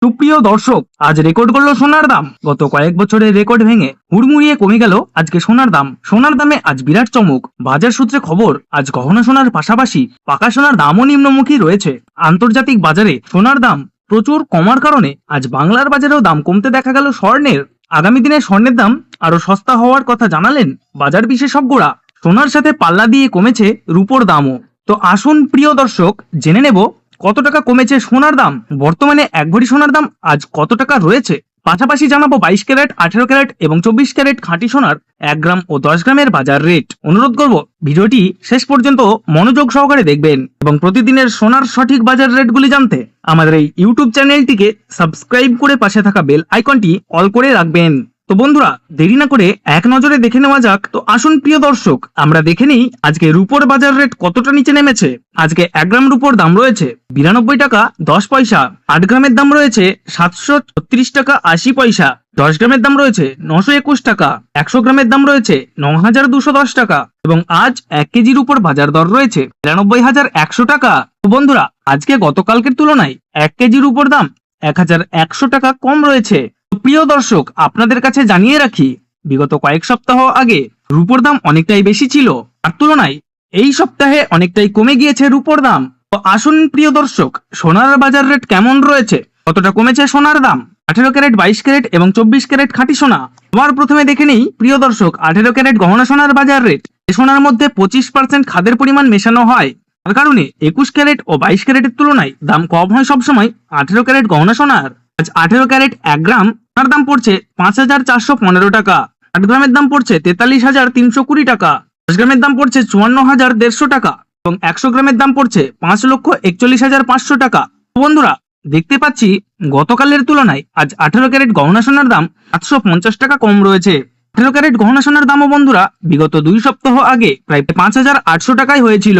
সুপ্রিয় দর্শক, আজ রেকর্ড করলো সোনার দাম। গত কয়েক বছরের রেকর্ড ভেঙে হুড়মুড়িয়ে কমে গেল আজকে সোনার দাম। সোনার দামে আজ বিরাট চমক। বাজার সূত্রে খবর, আজ গহনা সোনার পাশাপাশি পাকা সোনার দামও নিম্নমুখী রয়েছে। আন্তর্জাতিক বাজারে সোনার দাম প্রচুর কমার কারণে আজ বাংলার বাজারেও দাম কমতে দেখা গেল স্বর্ণের। আগামী দিনে স্বর্ণের দাম আরো সস্তা হওয়ার কথা জানালেন বাজার বিশেষজ্ঞরা। সোনার সাথে পাল্লা দিয়ে কমেছে রূপোর দামও। তো আসুন প্রিয় দর্শক, জেনে নেব কত টাকা কমেছে সোনার দাম। বর্তমানে এক ভরি সোনার দাম আজ কত টাকা রয়েছে, পাশাপাশি জানাবো 22 ক্যারেট, 18 ক্যারেট এবং 24 ক্যারেট খাঁটি সোনার 1 গ্রাম ও 10 গ্রামের বাজার রেট। অনুরোধ করব ভিডিওটি শেষ পর্যন্ত মনোযোগ সহকারে দেখবেন এবং প্রতিদিনের সোনার সঠিক বাজার রেটগুলি জানতে আমাদের এই ইউটিউব চ্যানেলটিকে সাবস্ক্রাইব করে পাশে থাকা বেল আইকনটি অল করে রাখবেন। তো বন্ধুরা, দেরি না করে এক নজরে দেখে নেওয়া যাক। তো আসুন প্রিয় দর্শক, আমরা দেখে নিই আজকে রূপোর বাজার রেট কতটা নিচে নেমেছে। আজকে 1 গ্রাম রূপোর দাম রয়েছে 92 টাকা 10 পয়সা। 8 গ্রামের দাম রয়েছে 736 টাকা 80 পয়সা। 10 গ্রামের দাম রয়েছে 921 টাকা। 100 গ্রামের দাম রয়েছে 9210 টাকা এবং আজ 1 কেজির উপর বাজার দর রয়েছে 93,100 টাকা। তো বন্ধুরা, আজকে গতকালকের তুলনায় 1 কেজির উপর দাম 1100 টাকা কম রয়েছে। প্রিয় দর্শক, আপনাদের কাছে জানিয়ে রাখি, বিগত কয়েক সপ্তাহ আগে রূপোর দাম অনেকটাই বেশি ছিল, তার তুলনায় এই সপ্তাহে অনেকটাই কমে গিয়েছে রূপোর দাম। তো আসুন প্রিয় দর্শক, সোনার বাজার রেট কেমন রয়েছে, কতটা কমেছে সোনার দাম। 18 ক্যারেট, 22 ক্যারেট এবং 24 ক্যারেট খাঁটি সোনা। আবার প্রথমে দেখে নেই প্রিয় দর্শক 18 ক্যারেট গহনা সোনার বাজার রেট। এই সোনার মধ্যে 25% খাদের পরিমাণ মেশানো হয়, তার কারণে 21 ক্যারেট ও 22 ক্যারেটের তুলনায় দাম কম হয় সবসময় 18 ক্যারেট গহনা সোনার। আজ 18 ক্যারেট 1 গ্রাম সোনার দাম পড়ছে 5,415 টাকা। 8 গ্রামের দাম পড়ছে 43,320 টাকা। 10 গ্রামের দাম পড়ছে 54,150 টাকা এবং 100 গ্রামের দাম পড়ছে 5,41,500 টাকা। বন্ধুরা, দেখতে পাচ্ছি গতকালের তুলনায় আজ 18 ক্যারেট গহনা সোনার দাম 750 টাকা কম রয়েছে। 18 ক্যারেট গহনা সোনার দামও বন্ধুরা বিগত 2 সপ্তাহ আগে প্রায় 5,800 টাকায় হয়েছিল,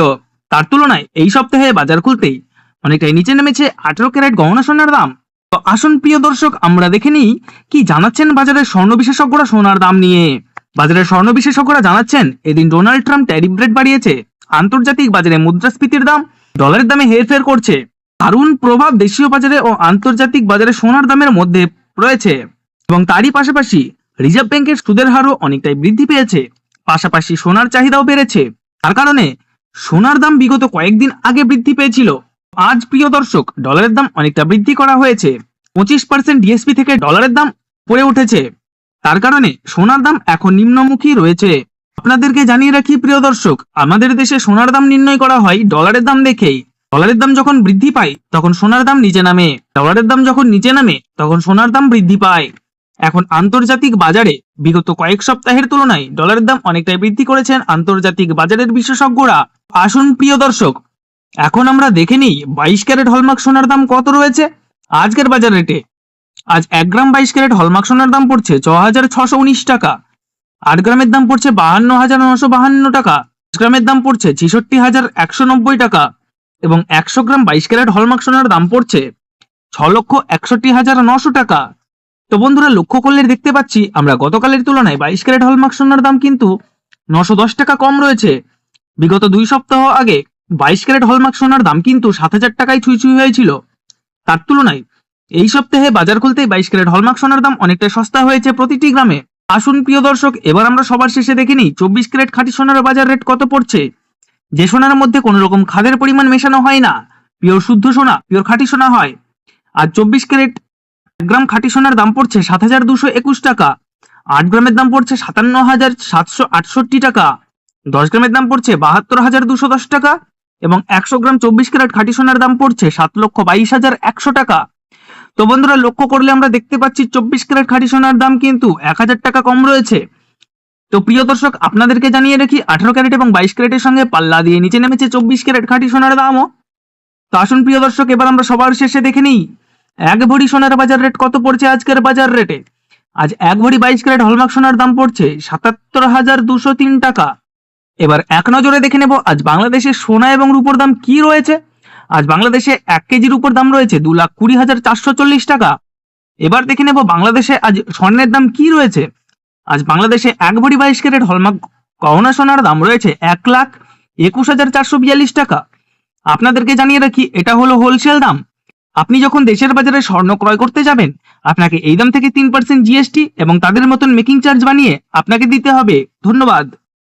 তার তুলনায় এই সপ্তাহে বাজার খুলতেই অনেকটাই নিচে নেমেছে 18 ক্যারেট গহনা সোনার দাম। তো আসুন প্রিয় দর্শক, আমরা দেখে নিই কি জানাচ্ছেন বাজারের স্বর্ণ বিশেষজ্ঞরা সোনার দাম নিয়ে। বাজারের স্বর্ণ বিশেষজ্ঞরা জানাচ্ছেন, এদিন ডোনাল্ড ট্রাম্প ট্যারিফ রেট বাড়িয়েছে, আন্তর্জাতিক বাজারে মুদ্রাস্ফীতির দাম ডলারের দামে হেরফের করছে। দারুণ প্রভাব দেশীয় বাজারে ও আন্তর্জাতিক বাজারে সোনার দামের মধ্যে রয়েছে এবং তারই পাশাপাশি রিজার্ভ ব্যাংকের সুদের হারও অনেকটাই বৃদ্ধি পেয়েছে। পাশাপাশি সোনার চাহিদাও বেড়েছে, তার কারণে সোনার দাম বিগত কয়েকদিন আগে বৃদ্ধি পেয়েছিল। আজ প্রিয় দর্শক, ডলারের দাম অনেকটা বৃদ্ধি করা হয়েছে। 25% ডিএসপি থেকে ডলারের দাম পড়ে উঠেছে, তার কারণে সোনার দাম এখন নিম্নমুখী রয়েছে। আপনাদেরকে জানিয়ে রাখি প্রিয় দর্শক, আমাদের দেশে সোনার দাম নির্ণয় করা হয় ডলারের দাম দেখেই। ডলারের দাম যখন বৃদ্ধি পায় তখন সোনার দাম নিচে নামে, ডলারের দাম যখন নিচে নামে তখন সোনার দাম বৃদ্ধি পায়। এখন আন্তর্জাতিক বাজারে বিগত কয়েক সপ্তাহের তুলনায় ডলারের দাম অনেকটাই বৃদ্ধি করেছেন আন্তর্জাতিক বাজারের বিশেষজ্ঞরা। আসুন প্রিয় দর্শক, এখন আমরা দেখে নিই 22 ক্যারেট হলমার্ক সোনার দাম কত রয়েছে আজকের বাজার রেটে। আজ 1 গ্রাম 22 ক্যারেট হলমার্ক সোনার দাম পড়ছে 6,619 টাকা। 8 গ্রামের দাম পড়ছে 52,952 টাকা। 10 গ্রামের দাম পড়ছে 66,190 টাকা এবং 100 গ্রাম 22 ক্যারেট হলমার্ক সোনার দাম পড়ছে 6,61,900 টাকা। তো বন্ধুরা, লক্ষ্য করলে দেখতে পাচ্ছি আমরা গতকালের তুলনায় 22 ক্যারেট হলমার্ক সোনার দাম কিন্তু 910 টাকা কম রয়েছে। বিগত 2 সপ্তাহ আগে 22 ক্যারেট হলমার্ক সোনার দাম কিন্তু 7,000 টাকায় ছুঁই হয়েছিল, তার তুলনায় এই সপ্তাহে বাজার খুলতেই 22 ক্যারেট হলমার্ক সোনার দাম অনেকটা সস্তা হয়েছে প্রতিটি গ্রামে। আসুন প্রিয় দর্শক, এবার আমরা সবার শেষে দেখে নিই 24 ক্যারেট খাঁটি সোনার বাজার রেট কত পড়ছে। যে সোনার মধ্যে কোনো রকম খাদের পরিমাণ মেশানো হয় না, পিওর শুদ্ধ সোনা, পিওর খাঁটি সোনা হয়। আর 24 ক্যারেট 1 গ্রাম খাঁটি সোনার দাম পড়ছে 7,221 টাকা। 8 গ্রামের দাম পড়ছে 57,768 টাকা। 10 গ্রামের দাম পড়ছে 72,210 টাকা এবং 100 গ্রাম 24 ক্যারেট খাঁটি সোনার দাম পড়ছে 7,22,100 টাকা। তো বন্ধুরা, লক্ষ্য করলে আমরা দেখতে পাচ্ছি 24 ক্যারেট খাঁটি সোনার দাম কিন্তু 1,000 টাকা কম রয়েছে। তো প্রিয় দর্শক, আপনাদেরকে জানিয়ে রাখি 18 ক্যারেট এবং 22 ক্যারেটের সঙ্গে পাল্লা দিয়ে নিচে নেমেছে 24 ক্যারেট খাঁটি সোনার দামও। তো আসুন প্রিয় দর্শক, এবার আমরা সবার শেষে দেখে নিই 1 ভরি সোনার বাজার রেট কত পড়ছে আজকের বাজার রেটে। আজ 1 ভরি 22 ক্যারেট হলমার্ক সোনার দাম পড়ছে 77,203 টাকা। এবার এক নজরে দেখে নেব আজ বাংলাদেশের সোনা এবং রূপোর দাম কি রয়েছে। আজ বাংলাদেশে 1 কেজির উপর দাম রয়েছে 2,20,440 টাকা। এবার দেখে নেব বাংলাদেশে আজ স্বর্ণের দাম কি রয়েছে। আজ বাংলাদেশে 1 ভরি 22 ক্যারেট হলমার্ক গহনা সোনার দাম রয়েছে 1,21,442 টাকা। আপনাদেরকে জানিয়ে রাখি এটা হলো হোলসেল দাম। আপনি যখন দেশের বাজারে স্বর্ণ ক্রয় করতে যাবেন, আপনাকে এই দাম থেকে 3% জিএসটি এবং তাদের মতন মেকিং চার্জ বানিয়ে আপনাকে দিতে হবে। ধন্যবাদ।